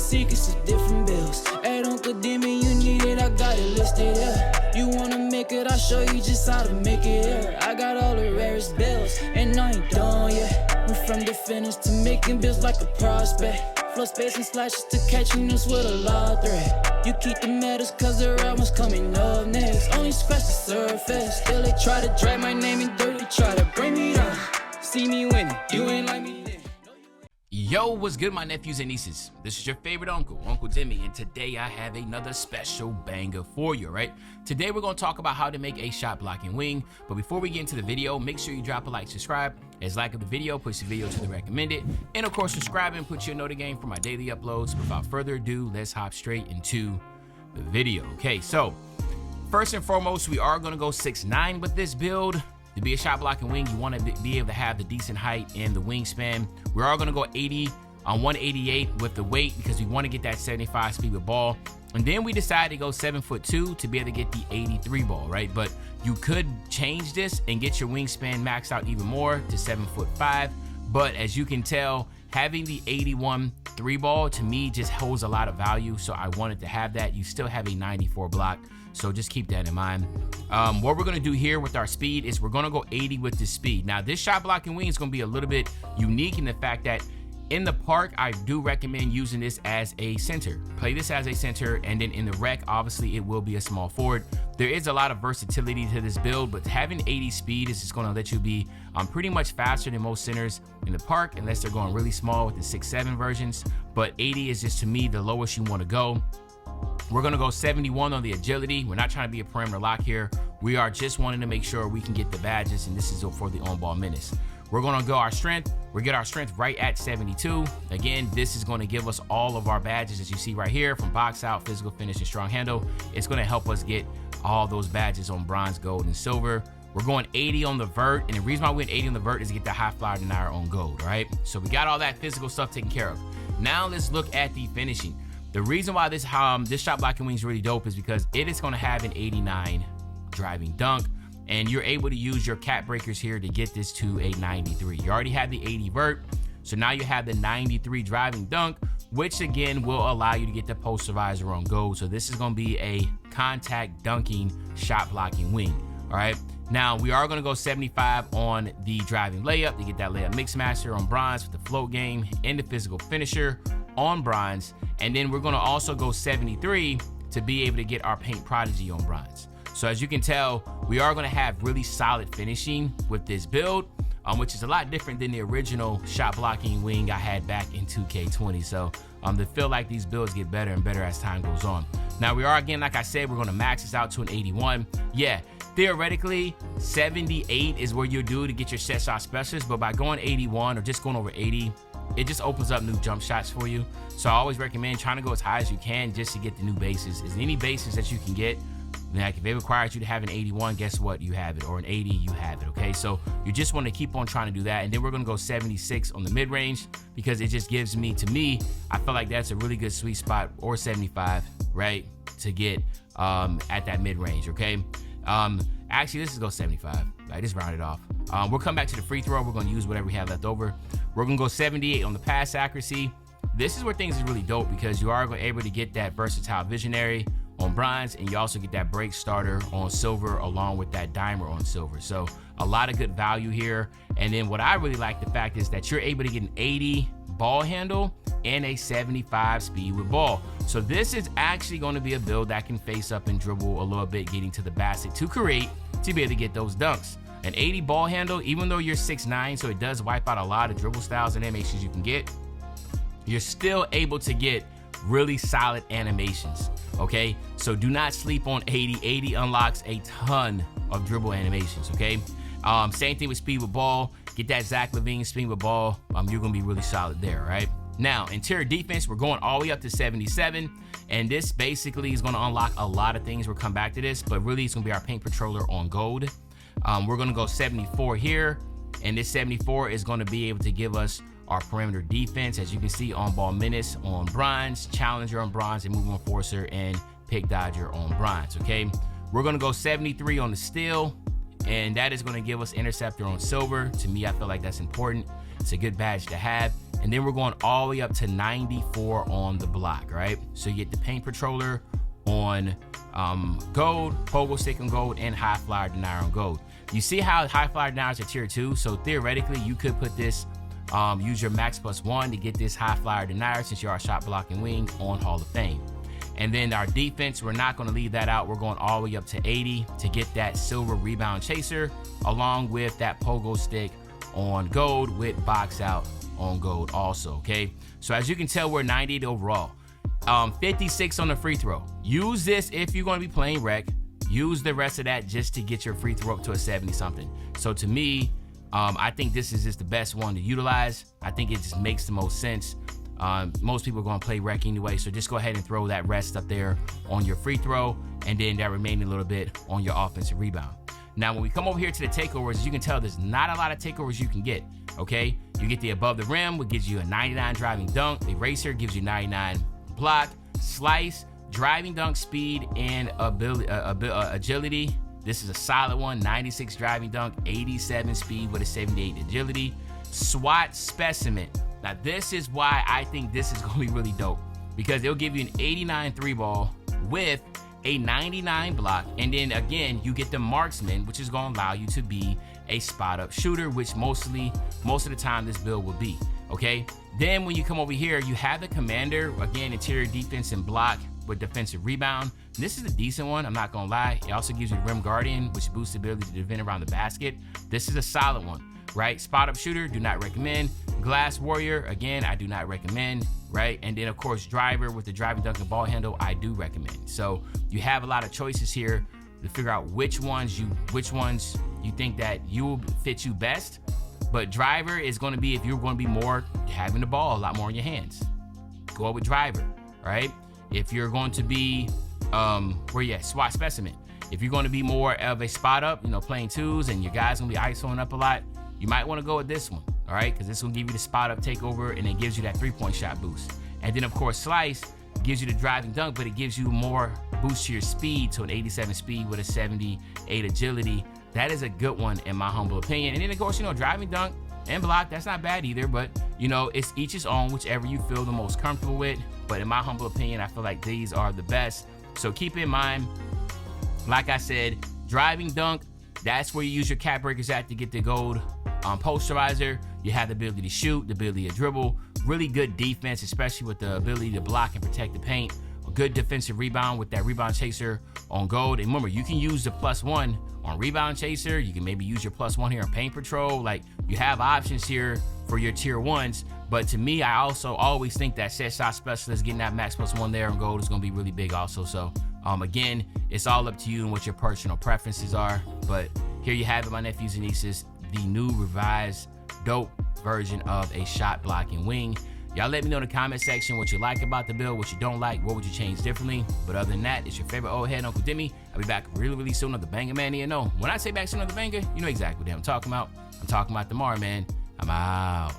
secrets of different bills. Hey, don't condemn me, you need it, I got it listed here. You wanna make it, I'll show you just how to make it here. I got all the rarest bills, and I ain't done yet. Went from the finish to making bills like a prospect. Flow space and slashes to catching us with a lot of threat. You keep the medals cause the right one's coming up next. Only scratch the surface. Still they try to drag my name in dirt. They try to bring me down. See me winning. You ain't like me then. Yo, what's good, my nephews and nieces? This is your favorite uncle, Uncle Jimmy, and today I have another special banger for you, right? Today we're going to talk about how to make a shot blocking wing, but before we get into the video, make sure you drop a like, subscribe, as like of the video, push the video to the recommended, and of course subscribe and put your note again for my daily uploads. Without further ado, let's hop straight into the video. Okay, so first and foremost, we are going to go 6'9" with this build. To be a shot blocking wing, you want to be able to have the decent height and the wingspan. We are going to go 80 on 188 with the weight because we want to get that 75 speed with ball. And then we decided to go 7'2" to be able to get the 83 ball, right? But you could change this and get your wingspan maxed out even more to 7'5". But as you can tell, having the 81 3 ball to me just holds a lot of value. So I wanted to have that. You still have a 94 block. So just keep that in mind. What we're gonna do here with our speed is we're gonna go 80 with the speed. Now this shot blocking wing is gonna be a little bit unique in the fact that in the park, I do recommend using this as a center. Play this as a center, and then in the rec, obviously it will be a small forward. There is a lot of versatility to this build, but having 80 speed is just gonna let you be pretty much faster than most centers in the park, unless they're going really small with the 6'7" versions. But 80 is just, to me, the lowest you wanna go. We're gonna go 71 on the agility. We're not trying to be a perimeter lock here. We are just wanting to make sure we can get the badges, and this is for the on-ball menace. We're gonna go our strength. We get our strength right at 72. Again, this is gonna give us all of our badges as you see right here, from box out, physical finish, and strong handle. It's gonna help us get all those badges on bronze, gold, and silver. We're going 80 on the vert, and the reason why we went 80 on the vert is to get the high flyer denier on gold, all right? So we got all that physical stuff taken care of. Now let's look at the finishing. The reason why this shot blocking wing is really dope is because it is going to have an 89 driving dunk, and you're able to use your cap breakers here to get this to a 93. You already have the 80 vert, so now you have the 93 driving dunk, which again will allow you to get the poster visor on gold. So this is going to be a contact dunking shot blocking wing. All right. Now we are going to go 75 on the driving layup to get that layup mix master on bronze with the float game and the physical finisher on bronze. And then we're going to also go 73 to be able to get our paint prodigy on bronze. So as you can tell, we are going to have really solid finishing with this build, which is a lot different than the original shot blocking wing I had back in 2K20. So to feel like these builds get better and better as time goes on. Now we are, again, like I said, we're going to max this out to an 81. Yeah, theoretically 78 is where you're due to get your set shot specialist, but by going 81 or just going over 80, it just opens up new jump shots for you. So I always recommend trying to go as high as you can just to get the new bases. Is any bases that you can get, like if it requires you to have an 81, guess what? You have it. Or an 80, you have it, okay? So you just want to keep on trying to do that. And then we're going to go 76 on the mid-range because it just gives me, to me, I feel like that's a really good sweet spot, or 75, right, to get at that mid-range, okay? Actually, let's just go 75. Like, just round it off. We'll come back to the free throw. We're going to use whatever we have left over. We're going to go 78 on the pass accuracy. This is where things is really dope because you are able to get that versatile visionary on bronze, and you also get that break starter on silver along with that dimer on silver. So a lot of good value here. And then what I really like the fact is that you're able to get an 80 ball handle and a 75 speed with ball. So this is actually going to be a build that can face up and dribble a little bit, getting to the basket to create to be able to get those dunks. An 80 ball handle, even though you're 6'9", so it does wipe out a lot of dribble styles and animations you can get, you're still able to get really solid animations, okay? So do not sleep on 80. 80 unlocks a ton of dribble animations, okay? Same thing with speed with ball. Get that Zach LaVine speed with ball. You're gonna be really solid there, right? Now, interior defense, we're going all the way up to 77, and this basically is gonna unlock a lot of things. We'll come back to this, but really it's gonna be our paint patroller on gold. We're gonna go 74 here, and this 74 is gonna be able to give us our perimeter defense. As you can see, on ball menace on bronze, challenger on bronze, and movement enforcer and pick dodger on bronze, okay? We're gonna go 73 on the steal, and that is gonna give us interceptor on silver. To me, I feel like that's important. It's a good badge to have. and then we're going all the way up to 94 on the block, right? So you get the paint patroller on gold, pogo stick on gold, and high flyer denier on gold. You see how high flyer deniers are tier 2, so theoretically you could put this, use your max +1 to get this high flyer denier since you are shot blocking wing on Hall of Fame. And then our defense, we're not going to leave that out. We're going all the way up to 80 to get that silver rebound chaser, along with that pogo stick on gold with box out on gold also, okay? So as you can tell, we're 98 overall. 56 on the free throw. Use this if you're going to be playing rec. Use the rest of that just to get your free throw up to a 70 something. So to me, I think this is just the best one to utilize. I think it just makes the most sense. Most people are going to play rec anyway, so just go ahead and throw that rest up there on your free throw, and then that remaining little bit on your offensive rebound. Now, when we come over here to the takeovers, you can tell there's not a lot of takeovers you can get, okay? You get the above the rim, which gives you a 99 driving dunk. Eraser gives you 99 block. Slice, driving dunk speed, and agility. This is a solid one, 96 driving dunk, 87 speed with a 78 agility. SWAT specimen. Now, this is why I think this is going to be really dope, because it'll give you an 89 3 ball with a 99 block, and then again you get the marksman, which is going to allow you to be a spot up shooter, which most of the time this build will be, okay? Then when you come over here, you have the commander, again, interior defense and block with defensive rebound. This is a decent one, I'm not gonna lie. It also gives you the rim guardian, which boosts the ability to defend around the basket. This is a solid one, right? Spot up shooter, do not recommend. Glass warrior, again, I do not recommend, right? And then of course driver with the driving dunk and ball handle, I do recommend. So you have a lot of choices here to figure out which ones you think that you will fit you best. But driver is going to be if you're going to be more having the ball a lot more in your hands. Go with driver, right? If you're going to be SWAT specimen. If you're going to be more of a spot up, playing twos, and your guys gonna be isoing up a lot, you might want to go with this one, all right? Because this will give you the spot up takeover, and it gives you that 3-point shot boost. And then of course slice gives you the driving dunk, but it gives you more boost to your speed, to an 87 speed with a 78 agility. That is a good one in my humble opinion. And then of course, driving dunk and block, that's not bad either, but it's each its own, whichever you feel the most comfortable with. But in my humble opinion, I feel like these are the best. So keep in mind, like I said, driving dunk, that's where you use your cap breakers at to get the gold posterizer. You have the ability to shoot, the ability to dribble, really good defense, especially with the ability to block and protect the paint. A good defensive rebound with that rebound chaser on gold. And remember, you can use the +1 on rebound chaser. You can maybe use your +1 here on paint patrol. Like, you have options here for your tier 1s. But to me, I also always think that set shot specialist, getting that max +1 there on gold is going to be really big also. So again, it's all up to you and what your personal preferences are. But here you have it, my nephews and nieces, the new revised dope version of a shot blocking wing. Y'all let me know in the comment section what you like about the build, what you don't like, what would you change differently. But other than that, it's your favorite old head, Uncle Demi. I'll be back really soon on the Banger Man. When I say back soon on the Banger, you know exactly what I'm talking about. I'm talking about tomorrow, man. I'm out.